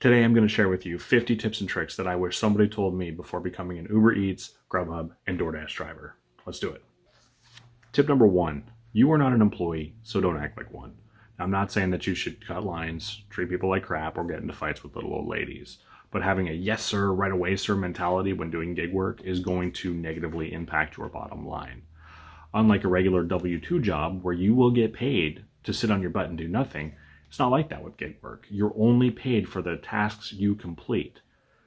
Today I'm going to share with you 50 tips and tricks that I wish somebody told me before becoming an Uber Eats, Grubhub, and DoorDash driver. Let's do it. Tip number 1, you are not an employee, so don't act like one. Now, I'm not saying that you should cut lines, treat people like crap, or get into fights with little old ladies. But having a yes sir, right away sir mentality when doing gig work is going to negatively impact your bottom line. Unlike a regular W-2 job where you will get paid to sit on your butt and do nothing, it's not like that with gig work. You're only paid for the tasks you complete.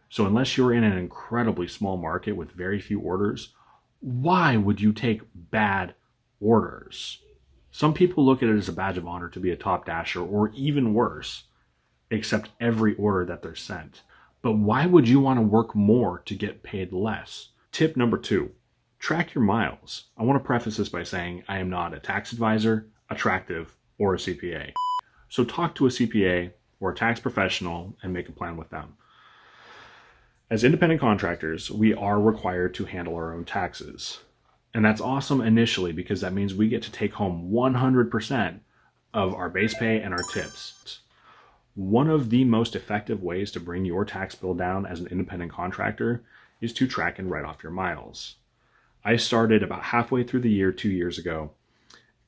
So unless you're in an incredibly small market with very few orders, why would you take bad orders? Some people look at it as a badge of honor to be a top dasher, or even worse, accept every order that they're sent. But why would you want to work more to get paid less? Tip number 2, track your miles. I want to preface this by saying I am not a tax advisor, attractive, or a CPA. So talk to a CPA or a tax professional and make a plan with them. As independent contractors, we are required to handle our own taxes. And that's awesome initially because that means we get to take home 100% of our base pay and our tips. One of the most effective ways to bring your tax bill down as an independent contractor is to track and write off your miles. I started about halfway through the year 2 years ago,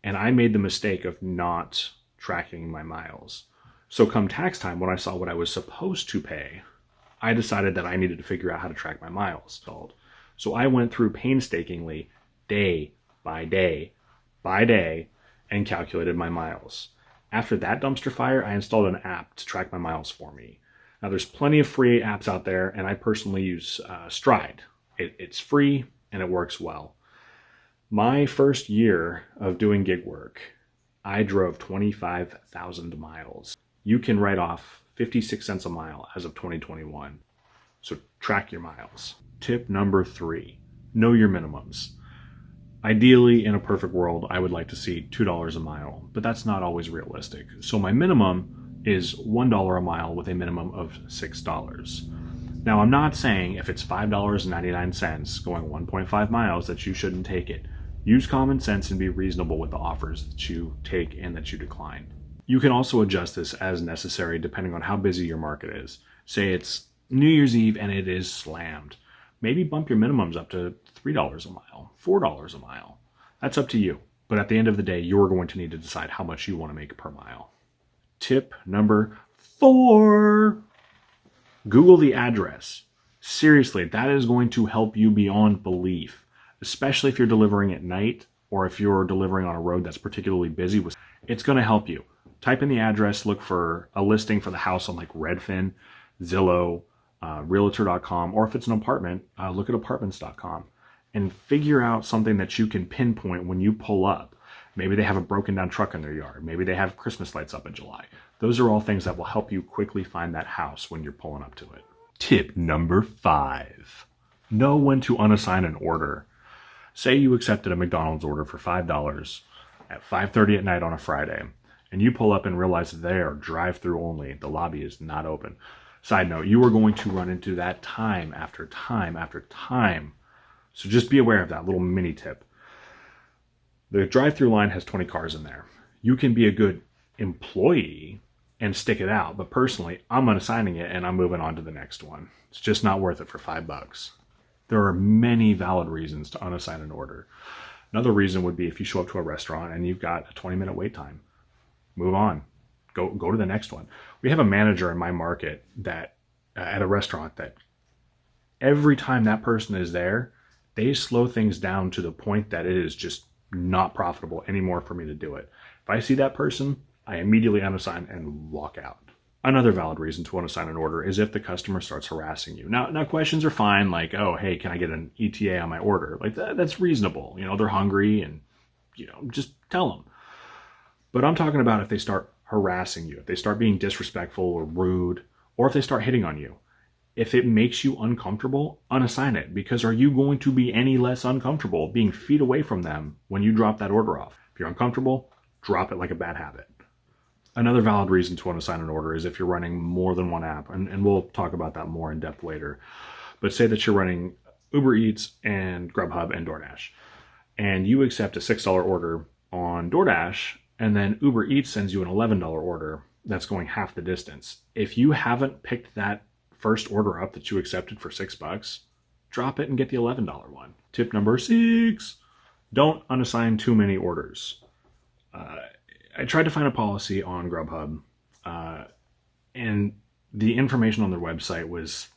and I made the mistake of not tracking my miles. So come tax time, when I saw what I was supposed to pay, I decided that I needed to figure out how to track my miles. So I went through painstakingly, day by day by day, and calculated my miles. After that dumpster fire, I installed an app to track my miles for me. Now there's plenty of free apps out there, and I personally use Stride. It's free and it works well. My first year of doing gig work, I drove 25,000 miles. You can write off 56 cents a mile as of 2021. So track your miles. Tip number 3, know your minimums. Ideally, in a perfect world, I would like to see $2 a mile, but that's not always realistic. So my minimum is $1 a mile with a minimum of $6. Now, I'm not saying if it's $5.99 going 1.5 miles that you shouldn't take it. Use common sense and be reasonable with the offers that you take and that you decline. You can also adjust this as necessary depending on how busy your market is. Say it's New Year's Eve and it is slammed. Maybe bump your minimums up to $3 a mile, $4 a mile. That's up to you. But at the end of the day, you're going to need to decide how much you want to make per mile. Tip number 4, Google the address. Seriously, that is going to help you beyond belief, especially if you're delivering at night or if you're delivering on a road that's particularly busy. It's going to help you. Type in the address, look for a listing for the house on like Redfin, Zillow, Realtor.com, or if it's an apartment, look at apartments.com and figure out something that you can pinpoint when you pull up. Maybe they have a broken down truck in their yard. Maybe they have Christmas lights up in July. Those are all things that will help you quickly find that house when you're pulling up to it. Tip number 5, know when to unassign an order. Say you accepted a McDonald's order for $5 at 5:30 at night on a Friday, and you pull up and realize that they are drive-through only. The lobby is not open. Side note, you are going to run into that time after time after time. So just be aware of that little mini tip. The drive-through line has 20 cars in there. You can be a good employee and stick it out, but personally, I'm unassigning it and I'm moving on to the next one. It's just not worth it for $5. There are many valid reasons to unassign an order. Another reason would be if you show up to a restaurant and you've got a 20-minute wait time. Move on. Go to the next one. We have a manager in my market that at a restaurant that every time that person is there, they slow things down to the point that it is just not profitable anymore for me to do it. If I see that person, I immediately unassign and walk out. Another valid reason to unassign an order is if the customer starts harassing you. Now questions are fine, like, oh, hey, can I get an ETA on my order? Like that's reasonable. They're hungry and, just tell them. But I'm talking about if they start harassing you, if they start being disrespectful or rude, or if they start hitting on you. If it makes you uncomfortable, unassign it, because are you going to be any less uncomfortable being feet away from them when you drop that order off? If you're uncomfortable, drop it like a bad habit. Another valid reason to unassign an order is if you're running more than one app, and we'll talk about that more in depth later. But say that you're running Uber Eats and Grubhub and DoorDash, and you accept a $6 order on DoorDash, and then Uber Eats sends you an $11 order. that's going half the distance. If you haven't picked that first order up that you accepted for $6, drop it and get the $11 one. Tip number 6, don't unassign too many orders. I tried to find a policy on Grubhub, and the information on their website was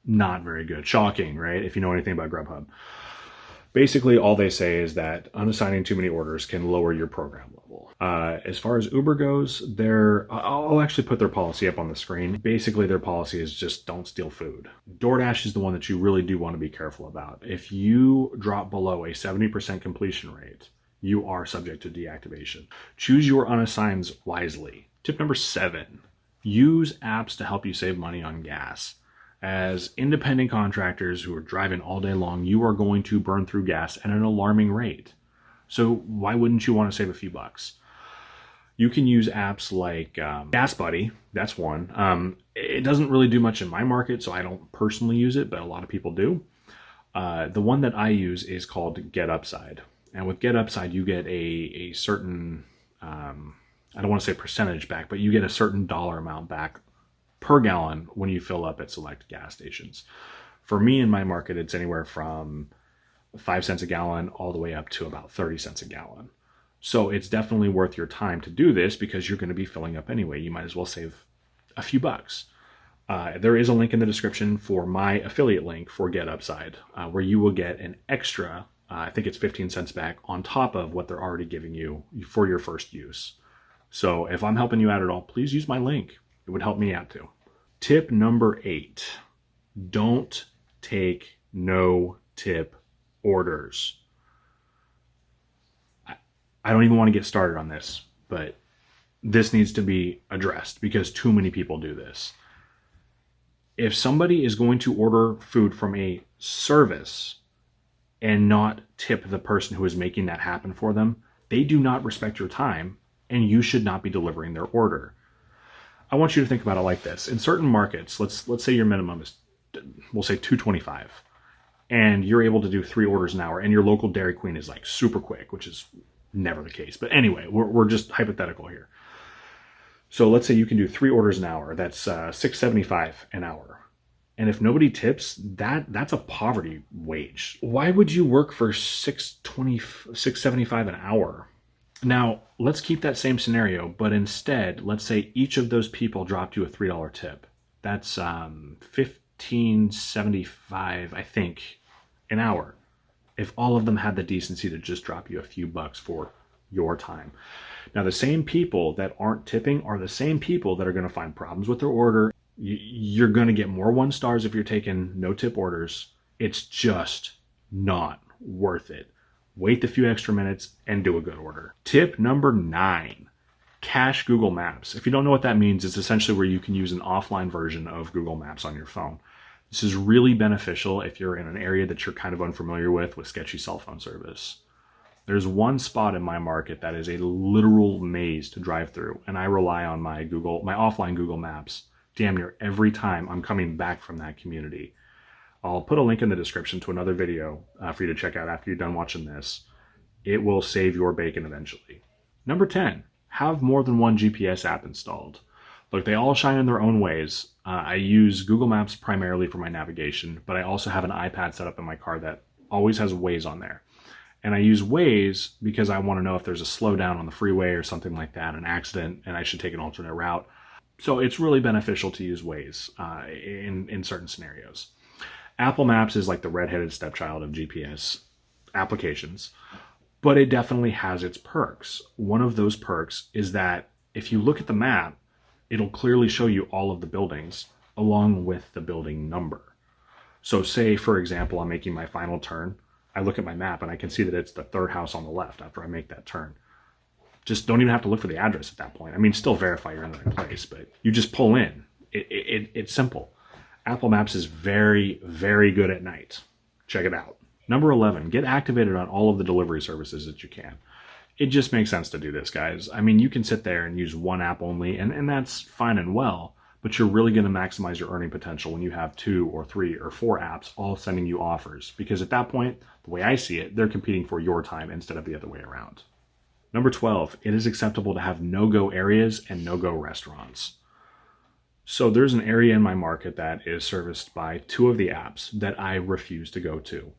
not very good. Shocking, right? If you know anything about Grubhub. Basically, all they say is that unassigning too many orders can lower your program level. As far as Uber goes, I'll actually put their policy up on the screen. Basically, their policy is just don't steal food. DoorDash is the one that you really do want to be careful about. If you drop below a 70% completion rate, you are subject to deactivation. Choose your unassigns wisely. Tip number 7, use apps to help you save money on gas. As independent contractors who are driving all day long, you are going to burn through gas at an alarming rate. So why wouldn't you want to save a few bucks? You can use apps like Gas Buddy. That's one. It doesn't really do much in my market, so I don't personally use it, but a lot of people do. The one that I use is called Get Upside. And with Get Upside, you get a certain, I don't want to say percentage back, but you get a certain dollar amount back per gallon when you fill up at select gas stations. For me in my market, it's anywhere from 5 cents a gallon all the way up to about 30 cents a gallon. So it's definitely worth your time to do this because you're going to be filling up anyway. You might as well save a few bucks. There is a link in the description for my affiliate link for Get Upside, where you will get an extra, I think it's 15 cents back on top of what they're already giving you for your first use. So if I'm helping you out at all, please use my link. It would help me out too. Tip number 8, don't take no tip orders. I don't even want to get started on this, but this needs to be addressed because too many people do this. If somebody is going to order food from a service and not tip the person who is making that happen for them, they do not respect your time and you should not be delivering their order. I want you to think about it like this. In certain markets, let's say your minimum is, we'll say $2.25, and you're able to do 3 orders an hour, and your local Dairy Queen is like super quick, which is never the case. But anyway, we're just hypothetical here. So let's say you can do 3 orders an hour. That's $6.75 an hour. And if nobody tips, that's a poverty wage. Why would you work for $6.75 an hour? Now, let's keep that same scenario, but instead, let's say each of those people dropped you a $3 tip. That's $15.75, I think, an hour. If all of them had the decency to just drop you a few bucks for your time. Now, the same people that aren't tipping are the same people that are going to find problems with their order. You're going to get more 1 stars if you're taking no tip orders. It's just not worth it. Wait the few extra minutes and do a good order. Tip number 9, cache Google Maps. If you don't know what that means, it's essentially where you can use an offline version of Google Maps on your phone. This is really beneficial if you're in an area that you're kind of unfamiliar with sketchy cell phone service. There's one spot in my market that is a literal maze to drive through, and I rely on my offline Google Maps damn near every time I'm coming back from that community. I'll put a link in the description to another video for you to check out after you're done watching this. It will save your bacon eventually. Number 10, have more than one GPS app installed. Look, they all shine in their own ways. I use Google Maps primarily for my navigation, but I also have an iPad set up in my car that always has Waze on there. And I use Waze because I want to know if there's a slowdown on the freeway or something like that, an accident, and I should take an alternate route. So it's really beneficial to use Waze in certain scenarios. Apple Maps is like the redheaded stepchild of GPS applications, but it definitely has its perks. One of those perks is that if you look at the map, it'll clearly show you all of the buildings along with the building number. So say, for example, I'm making my final turn. I look at my map and I can see that it's the 3rd house on the left after I make that turn. Just don't even have to look for the address at that point. I mean, still verify you're in the right place, but you just pull in. It's simple. Apple Maps is very, very good at night. Check it out. Number 11, get activated on all of the delivery services that you can. It just makes sense to do this, guys. I mean, you can sit there and use one app only, and that's fine and well, but you're really going to maximize your earning potential when you have 2 or 3 or 4 apps all sending you offers. Because at that point, the way I see it, they're competing for your time instead of the other way around. Number 12, it is acceptable to have no-go areas and no-go restaurants. So there's an area in my market that is serviced by 2 of the apps that I refuse to go to.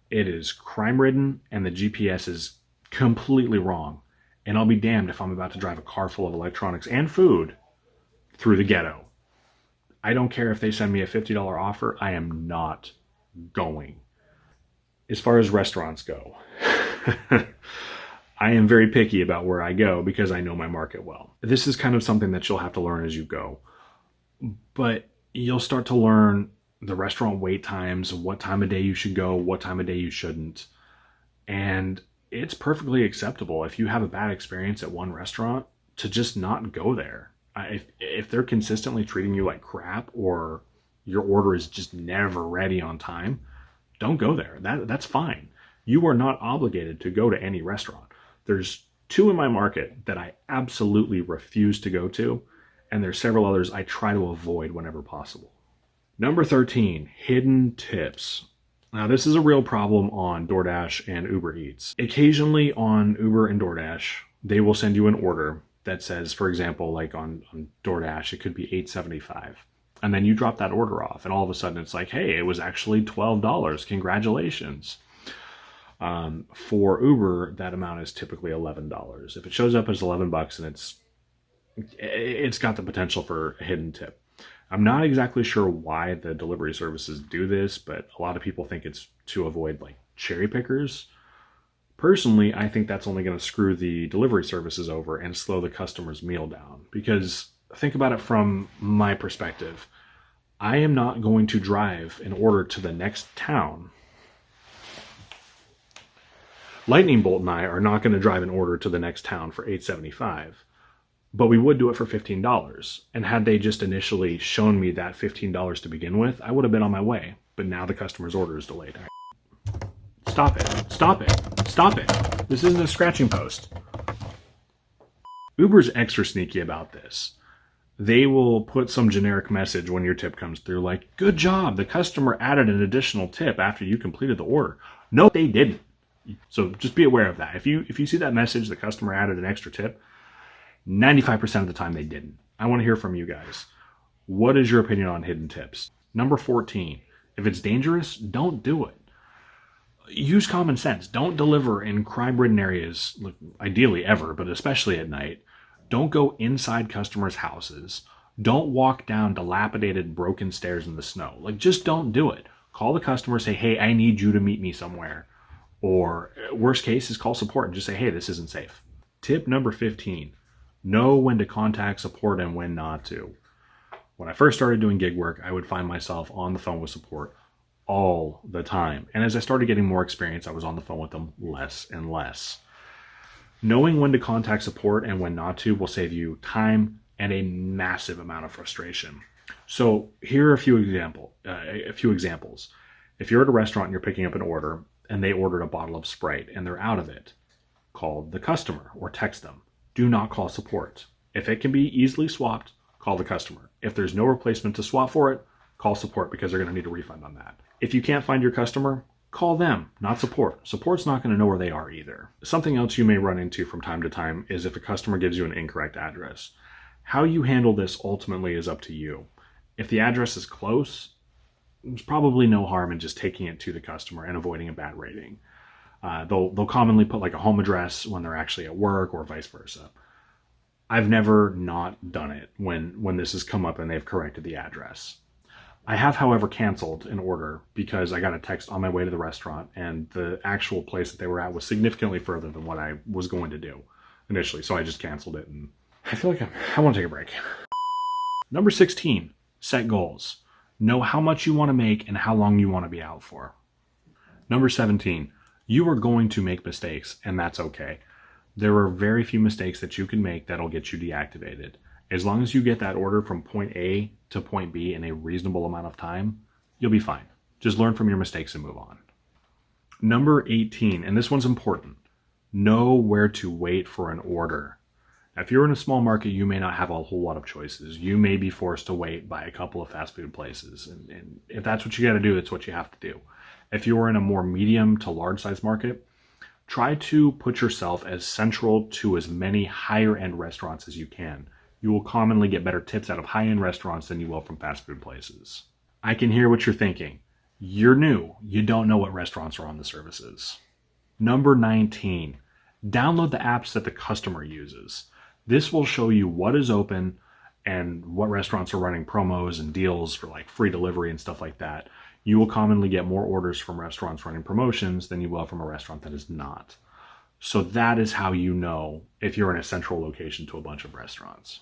It is crime-ridden and the GPS is completely wrong. And I'll be damned if I'm about to drive a car full of electronics and food through the ghetto. I don't care if they send me a $50 offer, I am not going. As far as restaurants go, I am very picky about where I go because I know my market well. This is kind of something that you'll have to learn as you go. But you'll start to learn the restaurant wait times, what time of day you should go, what time of day you shouldn't. And it's perfectly acceptable if you have a bad experience at one restaurant to just not go there. If they're consistently treating you like crap or your order is just never ready on time, don't go there. That's fine. You are not obligated to go to any restaurant. There's 2 in my market that I absolutely refuse to go to, and there's several others I try to avoid whenever possible. Number 13, hidden tips. Now, this is a real problem on DoorDash and Uber Eats. Occasionally on Uber and DoorDash, they will send you an order that says, for example, like on DoorDash, it could be $8.75. And then you drop that order off, and all of a sudden it's like, hey, it was actually $12. Congratulations. For Uber, that amount is typically $11. If it shows up as $11 and it's got the potential for a hidden tip. I'm not exactly sure why the delivery services do this, but a lot of people think it's to avoid like cherry pickers. Personally, I think that's only going to screw the delivery services over and slow the customer's meal down. Because think about it from my perspective. I am not going to drive an order to the next town. Lightning Bolt and I are not going to drive an order to the next town for $8.75. But we would do it for $15. And had they just initially shown me that $15 to begin with, I would have been on my way. But now the customer's order is delayed. Stop it. Stop it. Stop it. This isn't a scratching post. Uber's extra sneaky about this. They will put some generic message when your tip comes through like, good job, the customer added an additional tip after you completed the order. No, they didn't. So just be aware of that. If you see that message, the customer added an extra tip, 95% of the time they didn't. I want to hear from you guys. What is your opinion on hidden tips? Number 14, if it's dangerous, don't do it. Use common sense. Don't deliver in crime-ridden areas, ideally ever, but especially at night. Don't go inside customers' houses. Don't walk down dilapidated, broken stairs in the snow. Just don't do it. Call the customer, say, hey, I need you to meet me somewhere. Or worst case is call support and just say, hey, this isn't safe. Tip number 15. Know when to contact support and when not to. When I first started doing gig work, I would find myself on the phone with support all the time. And as I started getting more experience, I was on the phone with them less and less. Knowing when to contact support and when not to will save you time and a massive amount of frustration. So here are a few examples. If you're at a restaurant and you're picking up an order and they ordered a bottle of Sprite and they're out of it, call the customer or text them. Do not call support. If it can be easily swapped, call the customer. If there's no replacement to swap for it, call support because they're going to need a refund on that. If you can't find your customer, call them, not support. Support's not going to know where they are either. Something else you may run into from time to time is if a customer gives you an incorrect address. How you handle this ultimately is up to you. If the address is close, there's probably no harm in just taking it to the customer and avoiding a bad rating. They'll commonly put like a home address when they're actually at work or vice versa. I've never not done it when this has come up and they've corrected the address. I have, however, canceled an order because I got a text on my way to the restaurant and the actual place that they were at was significantly further than what I was going to do initially. So I just canceled it and I feel like I want to take a break. Number 16, set goals. Know how much you want to make and how long you want to be out for. Number 17, you are going to make mistakes and that's okay. There are very few mistakes that you can make that'll get you deactivated. As long as you get that order from point A to point B in a reasonable amount of time, you'll be fine. Just learn from your mistakes and move on. Number 18, and this one's important. Know where to wait for an order. Now, if you're in a small market, you may not have a whole lot of choices. You may be forced to wait by a couple of fast food places. And if that's what you got to do, it's what you have to do. If you're in a more medium to large size market, Try to put yourself as central to as many higher end restaurants as you can. You will commonly get better tips out of high end restaurants than you will from fast food places. I can hear what you're thinking. You're new. You don't know what restaurants are on the services. Number 19, download the apps that the customer uses. This will show you what is open and what restaurants are running promos and deals for like free delivery and stuff like that. You will commonly get more orders from restaurants running promotions than you will from a restaurant that is not. So that is how you know if you're in a central location to a bunch of restaurants.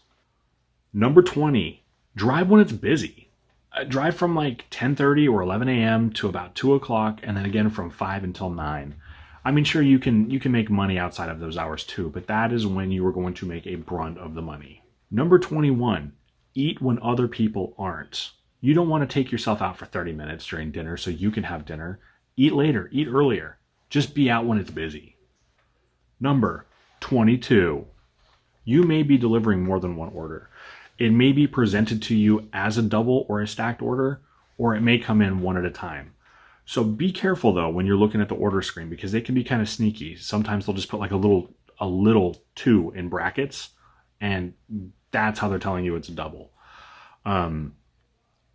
Number 20, drive when it's busy. Drive from like 10:30 or 11 a.m. to about 2 o'clock, and then again from 5 until 9. I mean, sure, you can make money outside of those hours too, but that is when you are going to make a brunt of the money. Number 21, eat when other people aren't. You don't want to take yourself out for 30 minutes during dinner so you can have dinner. Eat later, eat earlier. Just be out when it's busy. Number 22, you may be delivering more than one order. It may be presented to you as a double or a stacked order, or it may come in one at a time. So be careful though when you're looking at the order screen, because they can be kind of sneaky. Sometimes they'll just put like a little 2 in brackets, and that's how they're telling you it's a double.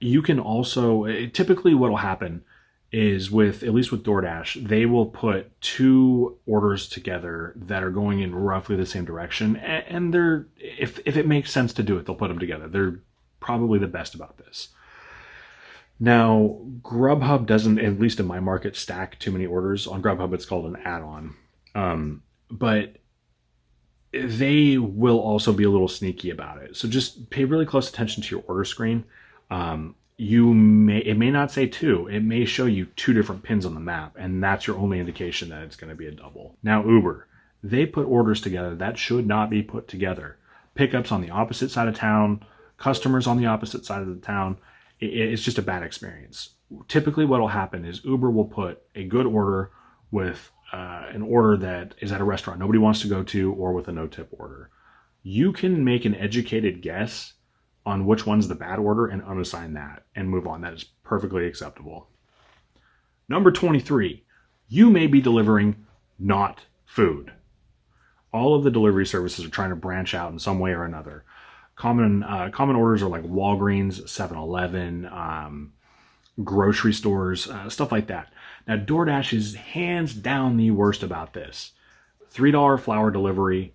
You can also, typically what will happen is at least with DoorDash, they will put 2 orders together that are going in roughly the same direction. And if it makes sense to do it, they'll put them together. They're probably the best about this. Now, Grubhub doesn't, at least in my market, stack too many orders. On Grubhub, it's called an add-on. But they will also be a little sneaky about it. So just pay really close attention to your order screen. It may not say 2. It may show you 2 different pins on the map, and that's your only indication that it's going to be a double. Now, Uber, they put orders together that should not be put together. Pickups on the opposite side of town, customers on the opposite side of the town. It's just a bad experience. Typically what will happen is Uber will put a good order with an order that is at a restaurant nobody wants to go to, or with a no-tip order. You can make an educated guess on which one's the bad order and unassign that and move on. That is perfectly acceptable. Number 23, you may be delivering not food. All of the delivery services are trying to branch out in some way or another. Common orders are like Walgreens, 7-Eleven, grocery stores, stuff like that. Now, DoorDash is hands down the worst about this. $3 flour delivery,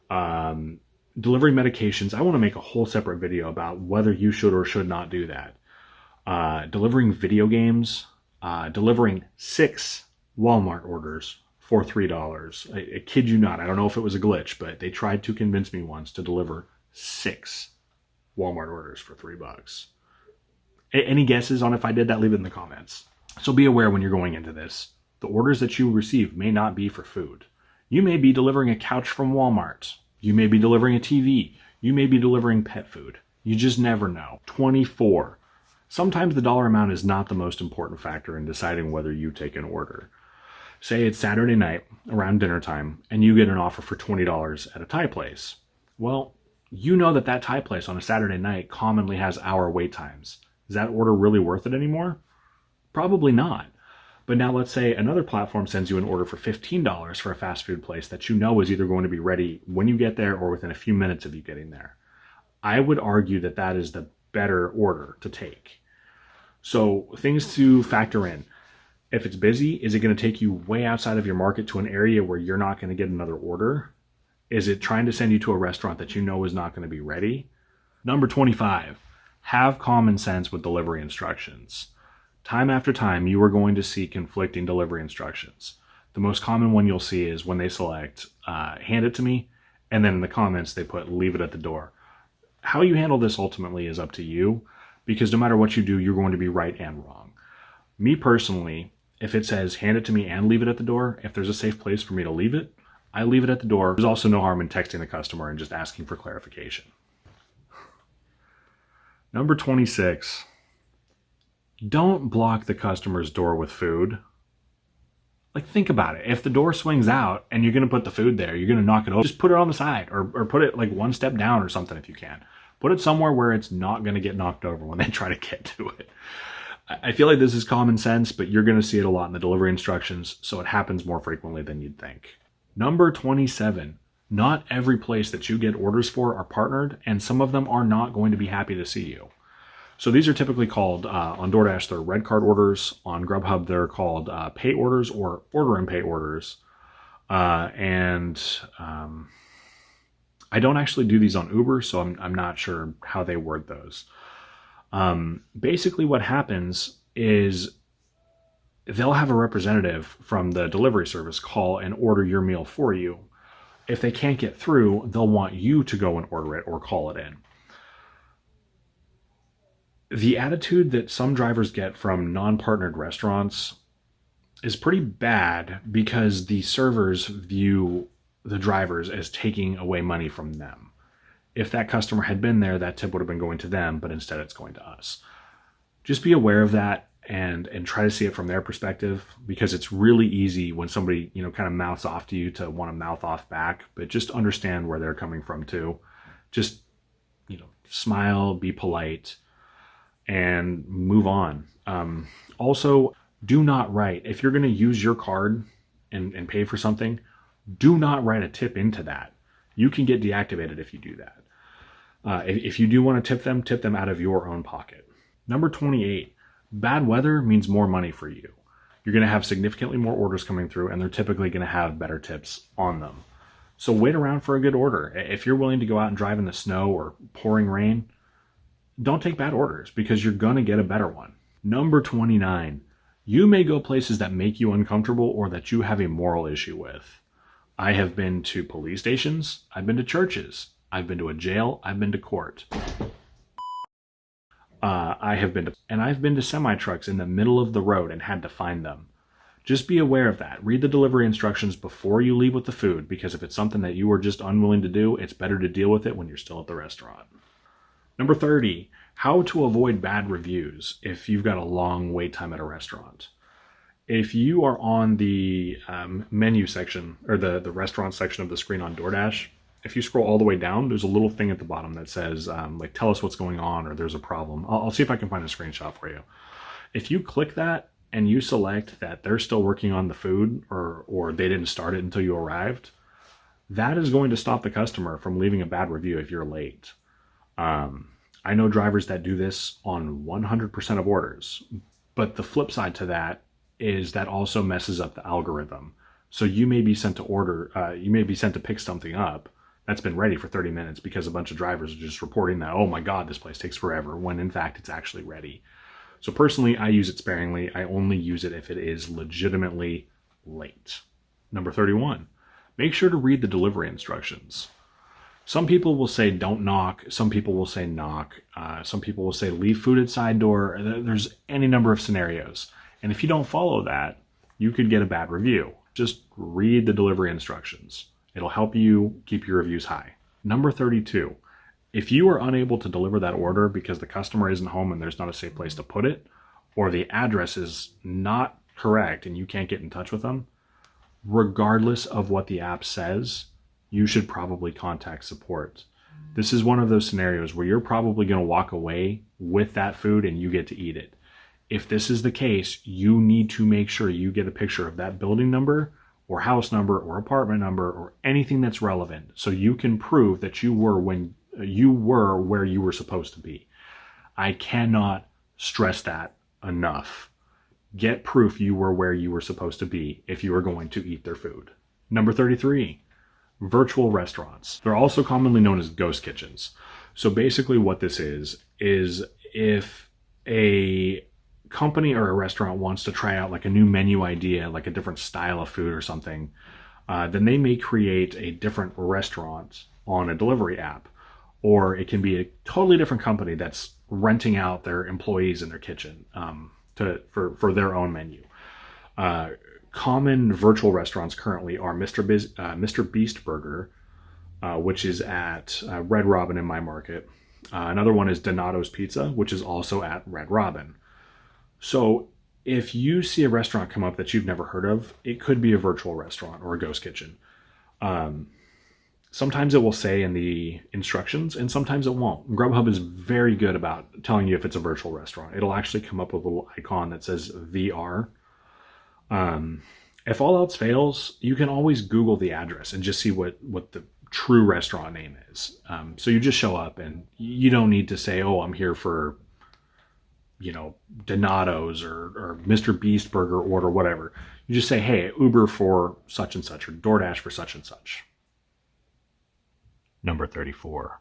delivering medications. I want to make a whole separate video about whether you should or should not do that. Delivering video games, delivering 6 Walmart orders for $3. I kid you not. I don't know if it was a glitch, but they tried to convince me once to deliver 6 Walmart orders for $3. Any guesses on if I did that? Leave it in the comments. So be aware when you're going into this. The orders that you receive may not be for food. You may be delivering a couch from Walmart. You may be delivering a TV. You may be delivering pet food. You just never know. 24. Sometimes the dollar amount is not the most important factor in deciding whether you take an order. Say it's Saturday night around dinner time and you get an offer for $20 at a Thai place. Well, you know that Thai place on a Saturday night commonly has hour wait times. Is that order really worth it anymore? Probably not. But now let's say another platform sends you an order for $15 for a fast food place that you know is either going to be ready when you get there or within a few minutes of you getting there. I would argue that that is the better order to take. So things to factor in. If it's busy, is it going to take you way outside of your market to an area where you're not going to get another order? Is it trying to send you to a restaurant that you know is not going to be ready? Number 25, have common sense with delivery instructions. Time after time, you are going to see conflicting delivery instructions. The most common one you'll see is when they select, hand it to me, and then in the comments they put, leave it at the door. How you handle this ultimately is up to you, because no matter what you do, you're going to be right and wrong. Me personally, if it says hand it to me and leave it at the door, if there's a safe place for me to leave it, I leave it at the door. There's also no harm in texting the customer and just asking for clarification. Number 26, don't block the customer's door with food. Like, think about it. If the door swings out and you're going to put the food there, you're going to knock it over, just put it on the side or put it like one step down or something if you can. Put it somewhere where it's not going to get knocked over when they try to get to it. I feel like this is common sense, but you're going to see it a lot in the delivery instructions, so it happens more frequently than you'd think. Number 27. Not every place that you get orders for are partnered, and some of them are not going to be happy to see you. So these are typically called, on DoorDash, they're red card orders. On Grubhub, they're called pay orders or order and pay orders. And I don't actually do these on Uber, so I'm not sure how they word those. Basically what happens is they'll have a representative from the delivery service call and order your meal for you. If they can't get through, they'll want you to go and order it or call it in. The attitude that some drivers get from non-partnered restaurants is pretty bad because the servers view the drivers as taking away money from them. If that customer had been there, that tip would have been going to them, but instead it's going to us. Just be aware of that and try to see it from their perspective, because it's really easy when somebody, kind of mouths off to you to want to mouth off back, but just understand where they're coming from too. Just, smile, be polite, and move on. Also, do not write, if you're going to use your card and pay for something, do not write a tip into that. You can get deactivated if you do that. If you do want to tip them out of your own pocket. Number 28, bad weather means more money for you. You're going to have significantly more orders coming through, and they're typically going to have better tips on them. So wait around for a good order. If you're willing to go out and drive in the snow or pouring rain, don't take bad orders because you're going to get a better one. Number 29, you may go places that make you uncomfortable or that you have a moral issue with. I have been to police stations. I've been to churches. I've been to a jail. I've been to court. I've been to semi-trucks in the middle of the road and had to find them. Just be aware of that. Read the delivery instructions before you leave with the food, because if it's something that you are just unwilling to do, it's better to deal with it when you're still at the restaurant. Number 30, how to avoid bad reviews if you've got a long wait time at a restaurant. If you are on the menu section or the restaurant section of the screen on DoorDash, if you scroll all the way down, there's a little thing at the bottom that says, tell us what's going on or there's a problem. I'll see if I can find a screenshot for you. If you click that and you select that they're still working on the food or they didn't start it until you arrived, that is going to stop the customer from leaving a bad review if you're late. I know drivers that do this on 100% of orders, but the flip side to that is that also messes up the algorithm. So you may be sent to pick something up that's been ready for 30 minutes because a bunch of drivers are just reporting that, oh my God, this place takes forever, when in fact it's actually ready. So personally, I use it sparingly. I only use it if it is legitimately late. Number 31, make sure to read the delivery instructions. Some people will say don't knock. Some people will say knock. Some people will say leave food at side door. There's any number of scenarios. And if you don't follow that, you could get a bad review. Just read the delivery instructions. It'll help you keep your reviews high. Number 32, if you are unable to deliver that order because the customer isn't home and there's not a safe place to put it, or the address is not correct and you can't get in touch with them, regardless of what the app says, you should probably contact support. This is one of those scenarios where you're probably going to walk away with that food and you get to eat it. If this is the case, you need to make sure you get a picture of that building number or house number or apartment number or anything that's relevant so you can prove that you were where you were supposed to be. I cannot stress that enough. Get proof you were where you were supposed to be if you are going to eat their food. Number 33, virtual restaurants. They're also commonly known as ghost kitchens. So basically what this is if a company or a restaurant wants to try out like a new menu idea, like a different style of food or something, then they may create a different restaurant on a delivery app. Or it can be a totally different company that's renting out their employees in their kitchen for their own menu. Common virtual restaurants currently are Mr. Beast Burger, which is at Red Robin in my market. Another one is Donato's Pizza, which is also at Red Robin. So if you see a restaurant come up that you've never heard of, it could be a virtual restaurant or a ghost kitchen. Sometimes it will say in the instructions and sometimes it won't. Grubhub is very good about telling you if it's a virtual restaurant. It'll actually come up with a little icon that says VR. If all else fails, you can always Google the address and just see what the true restaurant name is. So you just show up and you don't need to say, oh, I'm here for, Donato's or Mr. Beast Burger order, whatever. You just say, hey, Uber for such and such or DoorDash for such and such. Number 34.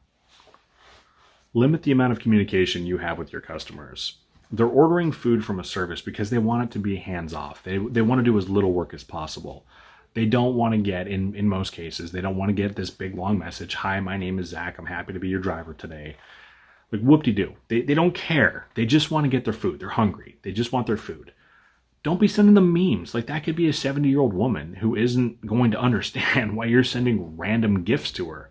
Limit the amount of communication you have with your customers. They're ordering food from a service because they want it to be hands-off. They want to do as little work as possible. They don't want to get, in most cases, they don't want to get this big long message, hi, my name is Zach, I'm happy to be your driver today. Like, whoop-de-doo. They don't care. They just want to get their food. They're hungry. They just want their food. Don't be sending them memes. Like, that could be a 70-year-old woman who isn't going to understand why you're sending random gifts to her.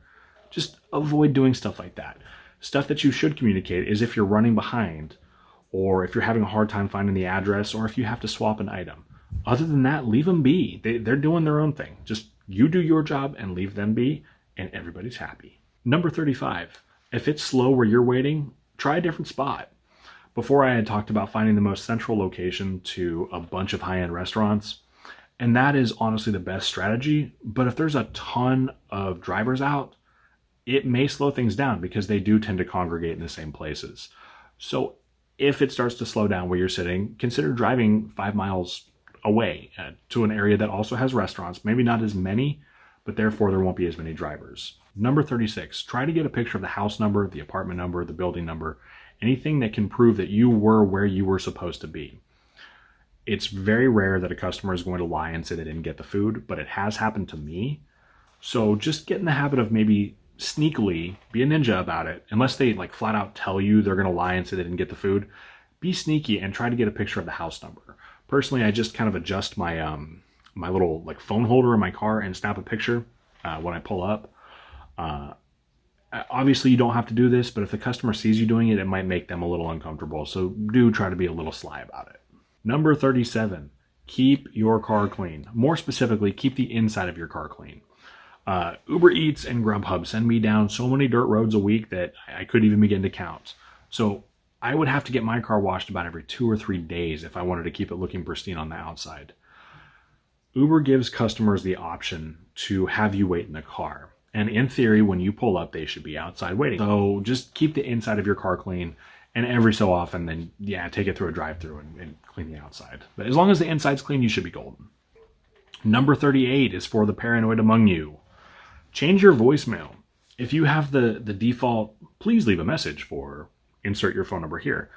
Just avoid doing stuff like that. Stuff that you should communicate is if you're running behind, or if you're having a hard time finding the address, or if you have to swap an item. Other than that, leave them be. They're doing their own thing. Just you do your job and leave them be, and everybody's happy. Number 35. If it's slow where you're waiting, try a different spot. Before I had talked about finding the most central location to a bunch of high-end restaurants, and that is honestly the best strategy. But if there's a ton of drivers out, it may slow things down because they do tend to congregate in the same places. So if it starts to slow down where you're sitting, consider driving 5 miles away to an area that also has restaurants. Maybe not as many, but therefore there won't be as many drivers. Number 36, try to get a picture of the house number, the apartment number, the building number, anything that can prove that you were where you were supposed to be. It's very rare that a customer is going to lie and say they didn't get the food, but it has happened to me. So just get in the habit of maybe sneakily, be a ninja about it. Unless they flat out tell you they're going to lie and say they didn't get the food, be sneaky and try to get a picture of the house number. Personally, I just kind of adjust my my little phone holder in my car and snap a picture when I pull up. Obviously, you don't have to do this, but if the customer sees you doing it, it might make them a little uncomfortable. So do try to be a little sly about it. Number 37, keep your car clean. More specifically, keep the inside of your car clean. Uber Eats and Grubhub send me down so many dirt roads a week that I couldn't even begin to count. So I would have to get my car washed about every 2 or 3 days if I wanted to keep it looking pristine on the outside. Uber gives customers the option to have you wait in the car. And in theory, when you pull up, they should be outside waiting. So just keep the inside of your car clean. And every so often, then, take it through a drive-through and clean the outside. But as long as the inside's clean, you should be golden. Number 38 is for the paranoid among you. Change your voicemail. If you have the default, please leave a message for insert your phone number here.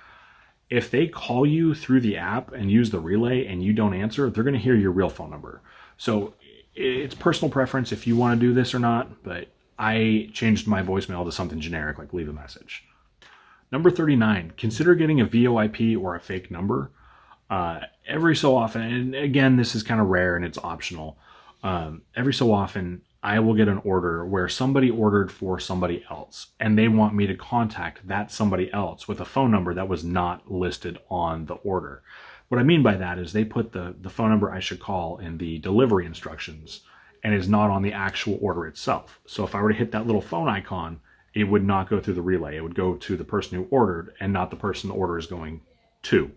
If they call you through the app and use the relay and you don't answer, they're going to hear your real phone number. So it's personal preference if you want to do this or not, but I changed my voicemail to something generic like leave a message. Number 39, consider getting a VoIP or a fake number. Every so often, and again, this is kind of rare and it's optional. Every so often, I will get an order where somebody ordered for somebody else and they want me to contact that somebody else with a phone number that was not listed on the order. What I mean by that is they put the phone number I should call in the delivery instructions and is not on the actual order itself. So if I were to hit that little phone icon, it would not go through the relay. It would go to the person who ordered and not the person the order is going to.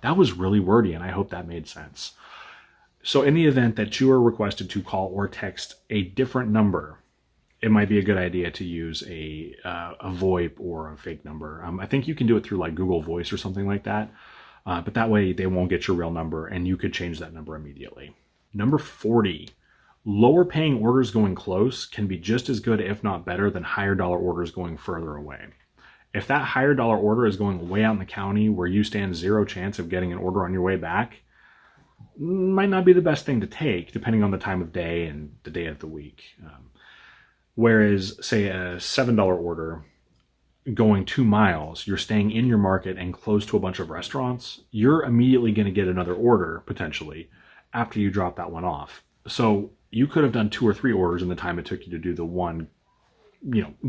That was really wordy and I hope that made sense. So in the event that you are requested to call or text a different number, it might be a good idea to use a VoIP or a fake number. I think you can do it through Google Voice or something like that. But that way they won't get your real number and you could change that number immediately. Number 40, lower paying orders going close can be just as good, if not better, than higher dollar orders going further away. If that higher dollar order is going way out in the county where you stand zero chance of getting an order on your way back, might not be the best thing to take depending on the time of day and the day of the week. Whereas, say, a $7 order going 2 miles, you're staying in your market and close to a bunch of restaurants, you're immediately going to get another order, potentially, after you drop that one off. So you could have done 2 or 3 orders in the time it took you to do the one,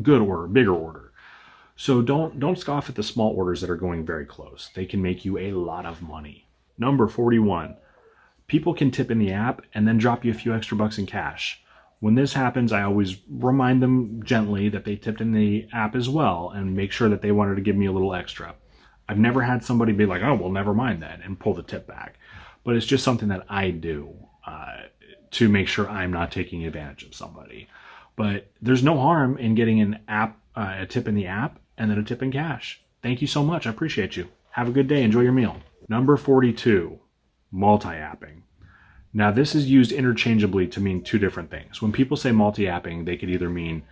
good order, bigger order. So don't scoff at the small orders that are going very close. They can make you a lot of money. Number 41. People can tip in the app and then drop you a few extra bucks in cash. When this happens, I always remind them gently that they tipped in the app as well and make sure that they wanted to give me a little extra. I've never had somebody be like, oh, well, never mind that, and pull the tip back. But it's just something that I do to make sure I'm not taking advantage of somebody. But there's no harm in getting a tip in the app and then a tip in cash. Thank you so much. I appreciate you. Have a good day. Enjoy your meal. Number 42, multi-apping. Now, this is used interchangeably to mean two different things. When people say multi-apping, they could either mean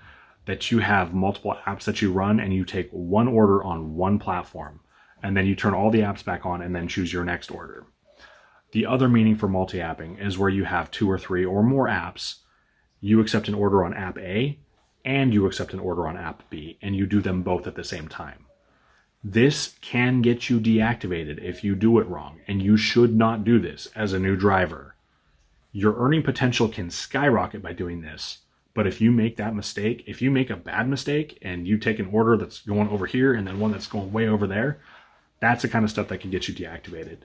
that you have multiple apps that you run and you take one order on one platform, and then you turn all the apps back on and then choose your next order. The other meaning for multi-apping is where you have 2 or 3 or more apps. You accept an order on app A and you accept an order on app B, and you do them both at the same time. This can get you deactivated if you do it wrong, and you should not do this as a new driver. Your earning potential can skyrocket by doing this, but if you make that mistake, if you make a bad mistake and you take an order that's going over here and then one that's going way over there, that's the kind of stuff that can get you deactivated.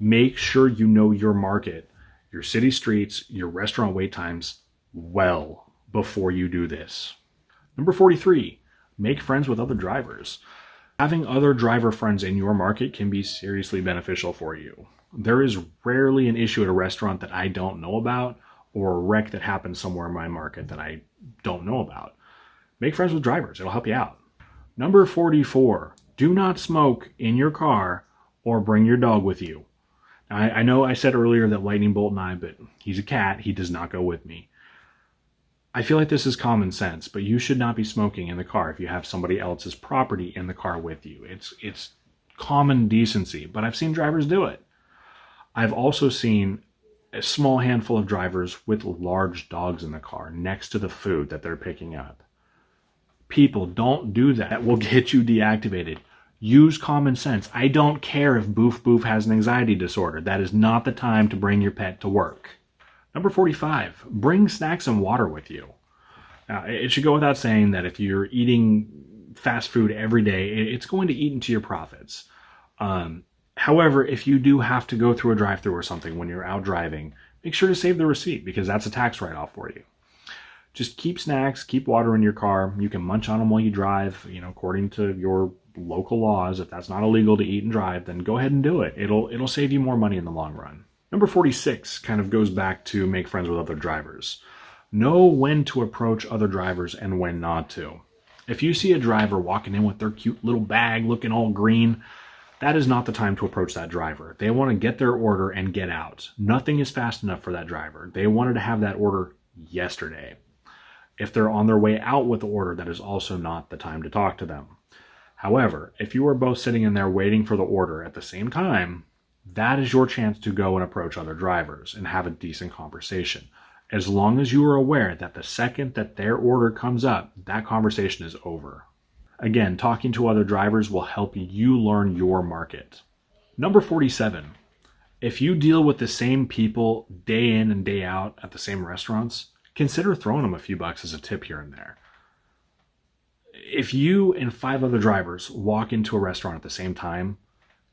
Make sure you know your market, your city streets, your restaurant wait times well before you do this. Number 43, make friends with other drivers. Having other driver friends in your market can be seriously beneficial for you. There is rarely an issue at a restaurant that I don't know about, or a wreck that happens somewhere in my market that I don't know about. Make friends with drivers. It'll help you out. Number 44, do not smoke in your car or bring your dog with you. I know I said earlier that Lightning Bolt and I, but he's a cat. He does not go with me. I feel like this is common sense, but you should not be smoking in the car if you have somebody else's property in the car with you. It's common decency, but I've seen drivers do it. I've also seen a small handful of drivers with large dogs in the car next to the food that they're picking up. People, don't do that. That will get you deactivated. Use common sense. I don't care if Boof Boof has an anxiety disorder. That is not the time to bring your pet to work. Number 45, bring snacks and water with you. Now, it should go without saying that if you're eating fast food every day, it's going to eat into your profits. However, if you do have to go through a drive-thru or something when you're out driving, make sure to save the receipt because that's a tax write-off for you. Just keep snacks, keep water in your car. You can munch on them while you drive, according to your local laws. If that's not illegal to eat and drive, then go ahead and do it. It'll save you more money in the long run. Number 46 kind of goes back to make friends with other drivers. Know when to approach other drivers and when not to. If you see a driver walking in with their cute little bag looking all green, that is not the time to approach that driver. They want to get their order and get out. Nothing is fast enough for that driver. They wanted to have that order yesterday. If they're on their way out with the order, that is also not the time to talk to them. However, if you are both sitting in there waiting for the order at the same time, that is your chance to go and approach other drivers and have a decent conversation. As long as you are aware that the second that their order comes up, that conversation is over. Again, talking to other drivers will help you learn your market. Number 47, if you deal with the same people day in and day out at the same restaurants, consider throwing them a few bucks as a tip here and there. If you and 5 other drivers walk into a restaurant at the same time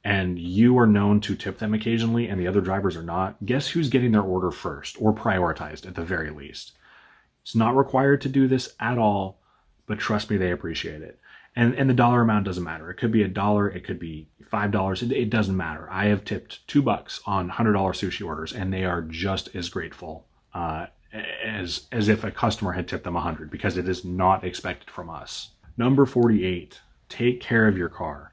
and you are known to tip them occasionally and the other drivers are not, guess who's getting their order first or prioritized at the very least? It's not required to do this at all, but trust me, they appreciate it. And the dollar amount doesn't matter. It could be $1, it could be $5, it doesn't matter. I have tipped $2 on $100 sushi orders and they are just as grateful as if a customer had tipped them $100 because it is not expected from us. Number 48, take care of your car.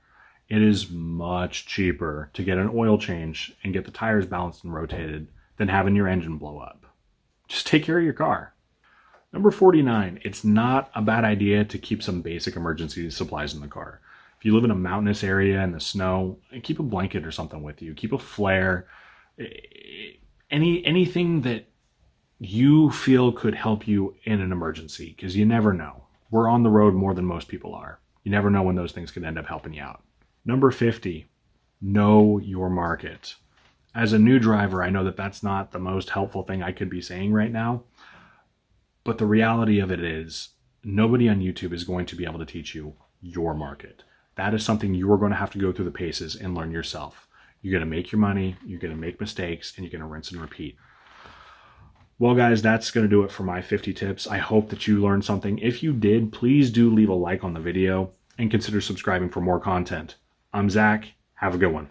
It is much cheaper to get an oil change and get the tires balanced and rotated than having your engine blow up. Just take care of your car. Number 49, it's not a bad idea to keep some basic emergency supplies in the car. If you live in a mountainous area in the snow, keep a blanket or something with you. Keep a flare. Anything that you feel could help you in an emergency, because you never know. We're on the road more than most people are. You never know when those things could end up helping you out. Number 50, know your market. As a new driver, I know that that's not the most helpful thing I could be saying right now, but the reality of it is nobody on YouTube is going to be able to teach you your market. That is something you are going to have to go through the paces and learn yourself. You're going to make your money, you're going to make mistakes, and you're going to rinse and repeat. Well, guys, that's going to do it for my 50 tips. I hope that you learned something. If you did, please do leave a like on the video and consider subscribing for more content. I'm Zach. Have a good one.